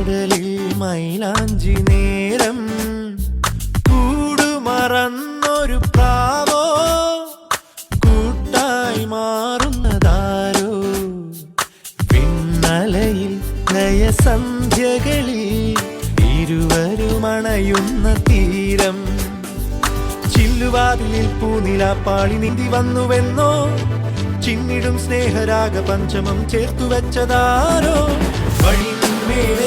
കടലിൽ മൈലാഞ്ചി നേരം കൂടുമറന്നൊരു പ്രാവോ കൂട്ടായി മാറുന്നതാരോ പിന്നലയിൽ ലയസന്ധ്യകളിൽ ഇരുവരുമണയുന്ന തീരം ചില്ലുവാതിലിൽ പൂനിലാപ്പാളി നീന്തി വന്നുവെന്നോ ചിന്നിടും സ്നേഹരാഗ പഞ്ചമം ചേർത്തു വെച്ചതാരോ വഴിമേലെ